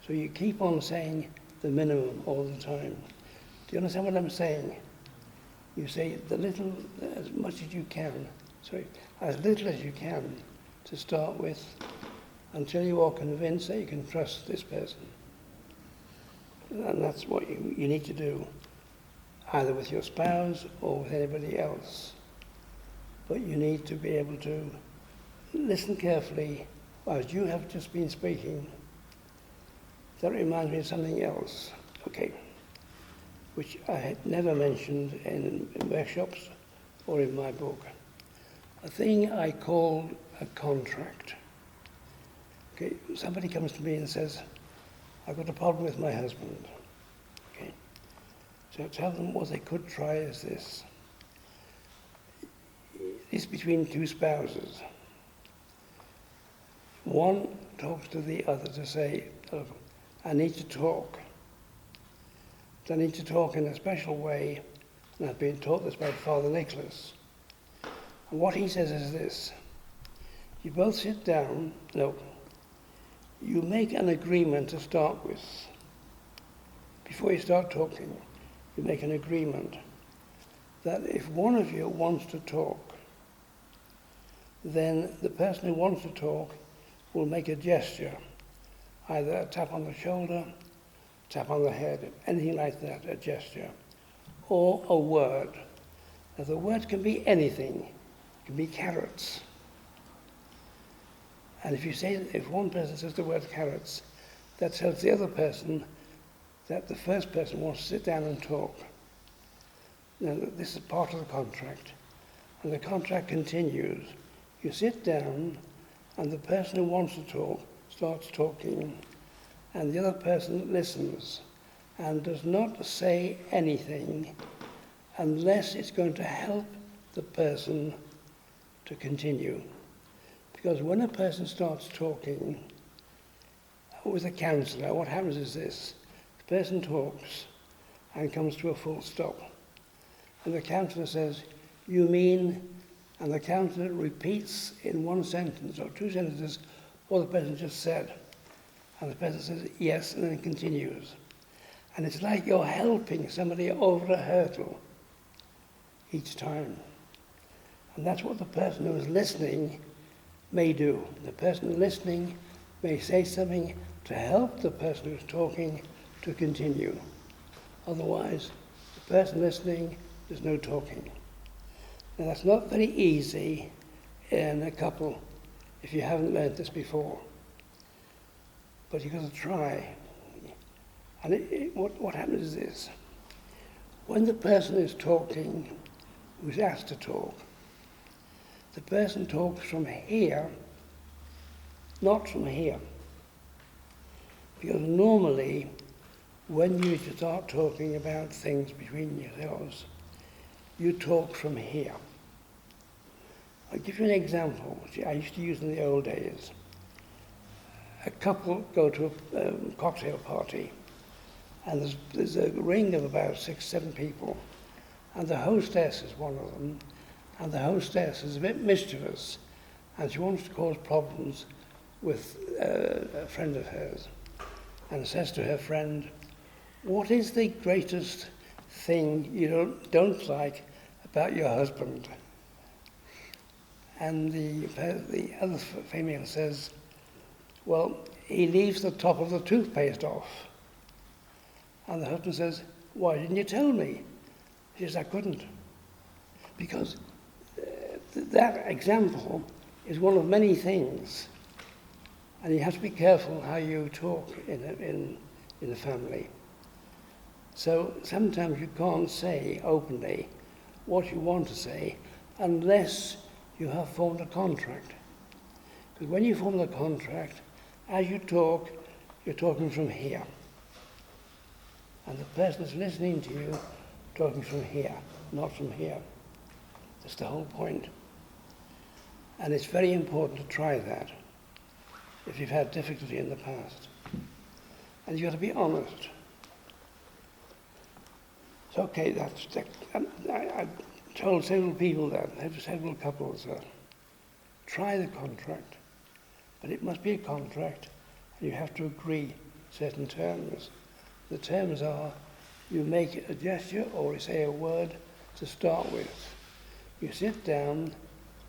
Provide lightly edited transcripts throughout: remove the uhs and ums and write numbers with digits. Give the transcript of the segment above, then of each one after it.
So you keep on saying the minimum all the time. Do you understand what I'm saying? You say the little, as much as you can, as little as you can to start with, until you are convinced that you can trust this person. And that's what you need to do, either with your spouse or with anybody else. But you need to be able to listen carefully, as you have just been speaking. That reminds me of something else, okay, which I had never mentioned in workshops or in my book. A thing I call a contract. Okay, somebody comes to me and says, I've got a problem with my husband. Okay, so tell them what they could try is this. It's between two spouses. One talks to the other to say, oh, I need to talk. I need to talk in a special way, and I've been taught this by Fr Nicholas. And what he says is this: you both sit down, you make an agreement to start with. Before you start talking, you make an agreement that if one of you wants to talk, then the person who wants to talk will make a gesture, either a tap on the shoulder, tap on the head, anything like that, a gesture, or a word. Now the word can be anything, it can be carrots. And if one person says the word carrots, that tells the other person that the first person wants to sit down and talk. Now this is part of the contract, and the contract continues. You sit down, and the person who wants to talk starts talking, and the other person listens and does not say anything unless it's going to help the person to continue. Because when a person starts talking with a counsellor, what happens is this: the person talks and comes to a full stop, and the counsellor says, "You mean," and the counsellor repeats in one sentence or two sentences what the person just said. And the person says, yes, and then continues. And it's like you're helping somebody over a hurdle each time. And that's what the person who is listening may do. The person listening may say something to help the person who's talking to continue. Otherwise, the person listening, there's no talking. Now that's not very easy in a couple if you haven't learned this before. But you've got to try. And what happens is this: when the person is talking, who's asked to talk, the person talks from here, not from here. Because normally, when you start talking about things between yourselves, you talk from here. I'll give you an example, which I used to use in the old days. A couple go to a cocktail party, and there's a ring of about 6-7 people, and the hostess is one of them, and the hostess is a bit mischievous, and she wants to cause problems with a friend of hers, and says to her friend, "What is the greatest thing you don't like about your husband?" And the other female says, "Well, he leaves the top of the toothpaste off." And the husband says, "Why didn't you tell me?" She says, "I couldn't." Because that example is one of many things. And you have to be careful how you talk in a family. So sometimes you can't say openly what you want to say unless you have formed a contract. Because when you form the contract, as you talk, you're talking from here. And the person that's listening to you talking from here, not from here. That's the whole point. And it's very important to try that if you've had difficulty in the past. And you've got to be honest. It's okay, I've told several people that, several couples that. Try the contract, but it must be a contract, and you have to agree certain terms. The terms are, you make a gesture or you say a word to start with. You sit down,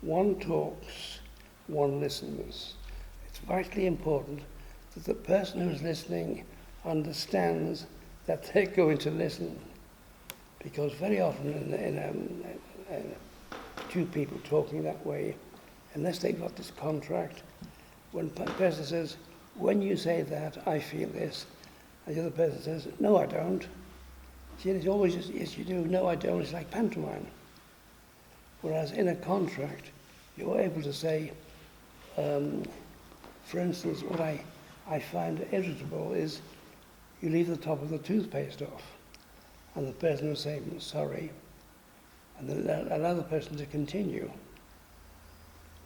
one talks, one listens. It's vitally important that the person who's listening understands that they're going to listen. Because very often in two people talking that way, unless they've got this contract, when the person says, when you say that, I feel this, and the other person says, no, I don't. See, it's always, yes, you do, no, I don't. It's like pantomime. Whereas in a contract, you're able to say, for instance, what I find irritable is you leave the top of the toothpaste off, and the person will say, sorry, and then allow the person to continue.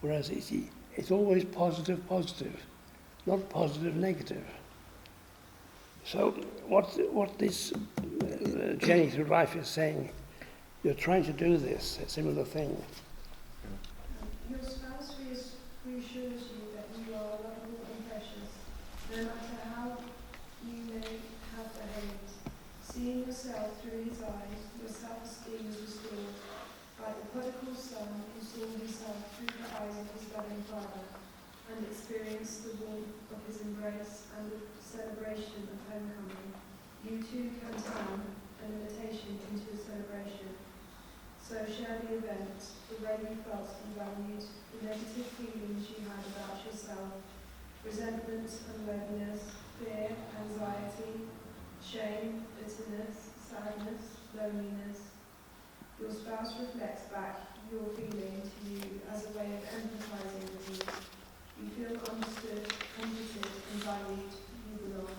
Whereas it's always positive, not positive, negative. So what this Journey Through Life is saying, you're trying to do this, a similar thing. Your spouse reassures you that you are lovable and precious, no matter how you may have behaved. Seeing yourself through his eyes, your self-esteem is restored, like the prodigal son who saw himself through the eyes of his loving father, and experienced the warmth of his embrace and the celebration of homecoming. You too can turn an invitation into a celebration. So share the event, the way you felt to be valued, the negative feelings you had about yourself, resentment, unworthiness, fear, anxiety, shame, bitterness, sadness, loneliness. Your spouse reflects back your feeling to you as a way of empathizing with you. You feel understood, comforted, and valued. You belong.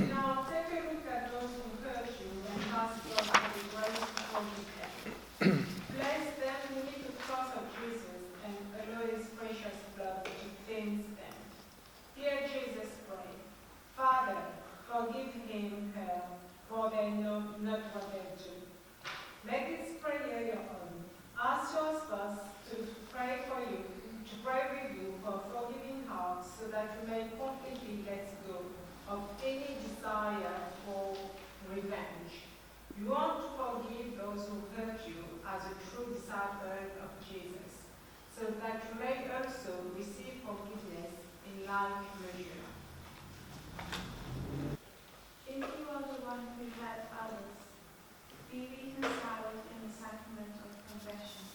Now take a look at those who hurt you and ask God for the grace to forgive them. Place them beneath the cross of Jesus and allow his precious blood to cleanse them. Hear Jesus pray. Father, forgive him, her, for they know not what they do. Make this prayer your own. Ask your spouse to pray for you, to pray with you for forgiving hearts, so that you may completely let go of any desire for revenge. You want to forgive those who hurt you as a true disciple of Jesus, so that you may also receive forgiveness in like measure. If you are the one who hurt others, be reconciled in the sacrament of confession.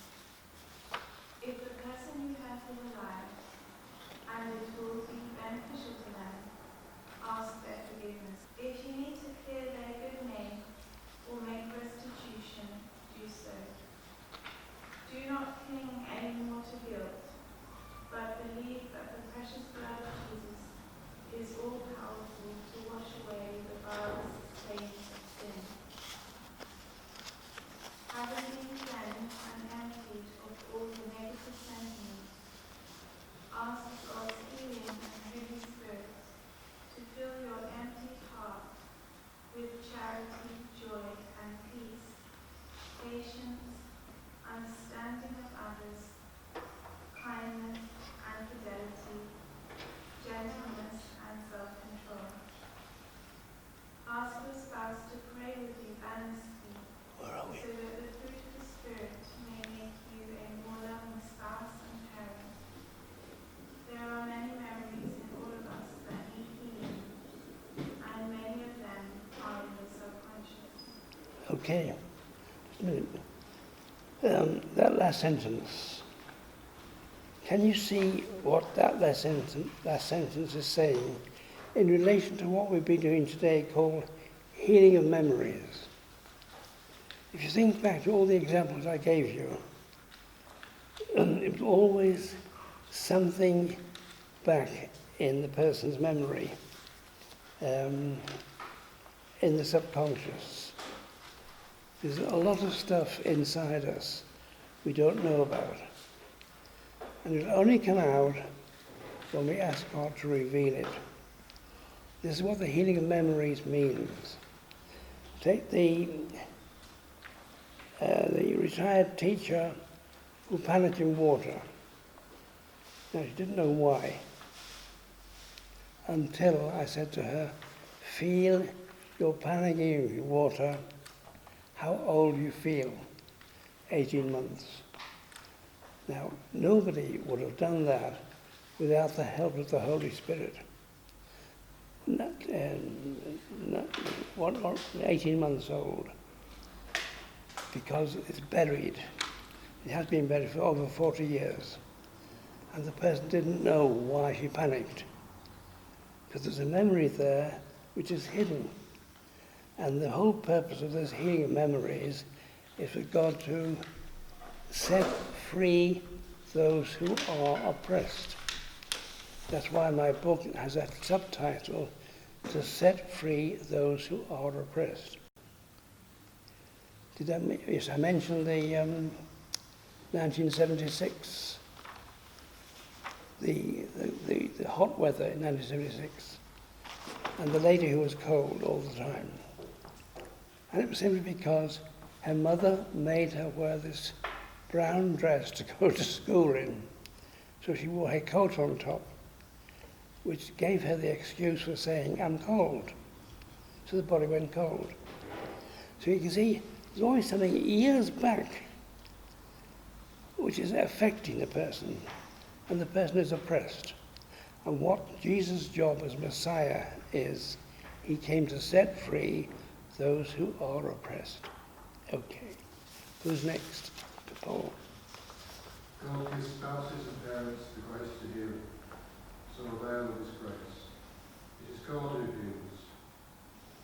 If the person you hurt is alive, and it will be beneficial to them, ask their forgiveness. If you need to clear their good name or make restitution, do so. Do not cling any more to guilt, but believe that the precious blood of Jesus is all-powerful to wash away the vilest stains of sin. Having been cleansed and emptied of all the negative sentiments, ask God's healing and Holy Spirit to fill your empty heart with charity, joy, and peace, patience, understanding of others, kindness and fidelity, gentleness and self-control. Ask your spouse to pray with you earnestly, so that the fruit of the Spirit may make you a more loving spouse and parent. There are many memories in all of us that need healing, and many of them are in the subconscious. Okay. Just a minute. That last sentence. Can you see what that last sentence is saying in relation to what we've been doing today called healing of memories? If you think back to all the examples I gave you, it was always something back in the person's memory, in the subconscious. There's a lot of stuff inside us we don't know about. And it'll only come out when we ask God to reveal it. This is what the healing of memories means. Take the retired teacher who panicked in water. Now, she didn't know why. until I said to her, feel your panicking water, how old you feel, 18 months. Now, nobody would have done that without the help of the Holy Spirit. 18 months old, because it's buried. It has been buried for over 40 years. And the person didn't know why she panicked. Because there's a memory there which is hidden. And the whole purpose of this healing of memories is for God to set free those who are oppressed. That's why my book has that subtitle, to set free those who are oppressed. Yes, I mentioned the 1976, the hot weather in 1976, and the lady who was cold all the time. And it was simply because her mother made her wear this brown dress to go to school in. So she wore her coat on top, which gave her the excuse for saying, I'm cold. So the body went cold. So you can see, there's always something years back which is affecting the person, and the person is oppressed. And what Jesus' job as Messiah is, he came to set free those who are oppressed. Okay. Who's next? Paul. God gives spouses and parents the grace to heal, so avail of his grace. It is God who heals.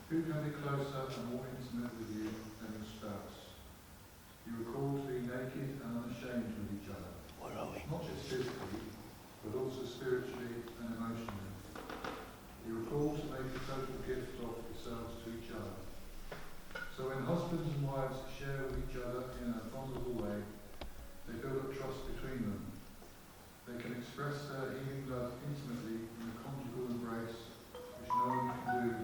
Who can be closer and more intimate with you than your spouse? You are called to be naked and unashamed with each other. Where are we? Not just physically, but also spiritually and emotionally. You are called to make a total gift of yourselves to each other. So when husbands and wives share with each other in a vulnerable way, they build up trust between them. They can express their healing love intimately in a conjugal embrace, which no one can do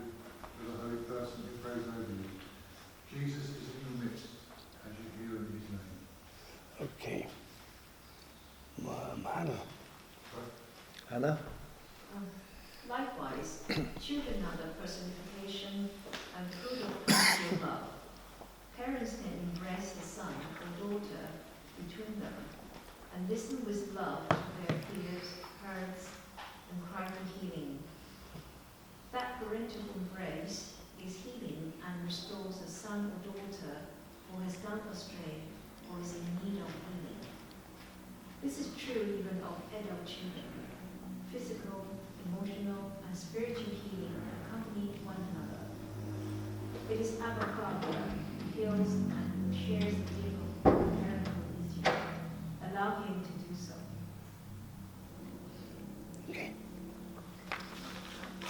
with a holy person who prays over you. Jesus is in your midst as you heal in his name. Okay. Hannah. Hannah? Likewise, children are the personification and fruit of parental love. Parents can embrace the son or daughter between them and listen with love to their fears, hurts, and cry for healing. That parental embrace is healing and restores a son or daughter who has gone astray or is in need of healing. This is true even of adult children. Physical, emotional, and spiritual healing accompany one another. It is Abba Father who heals and who shares the gift of miracle with you. Allow him to do so. Okay.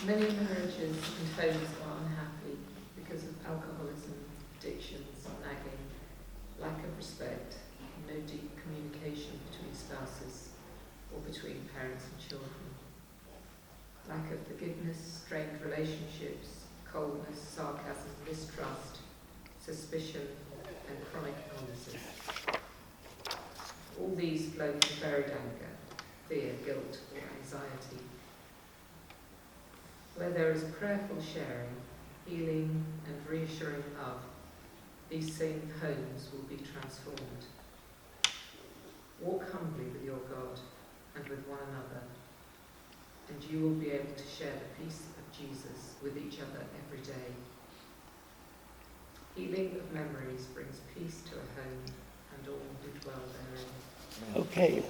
Many marriages and homes are unhappy because of alcoholism, addictions, nagging, lack of respect, no deep communication between spouses or between parents and children. Lack of forgiveness, strained relationships, coldness, sarcasm, mistrust, suspicion, and chronic illnesses. All these flow from buried anger, fear, guilt, or anxiety. Where there is prayerful sharing, healing, and reassuring love, these same homes will be transformed. Walk humbly with your God and with one another, and you will be able to share the peace of Jesus with each other every day. Healing of memories brings peace to a home and all who dwell therein. Okay.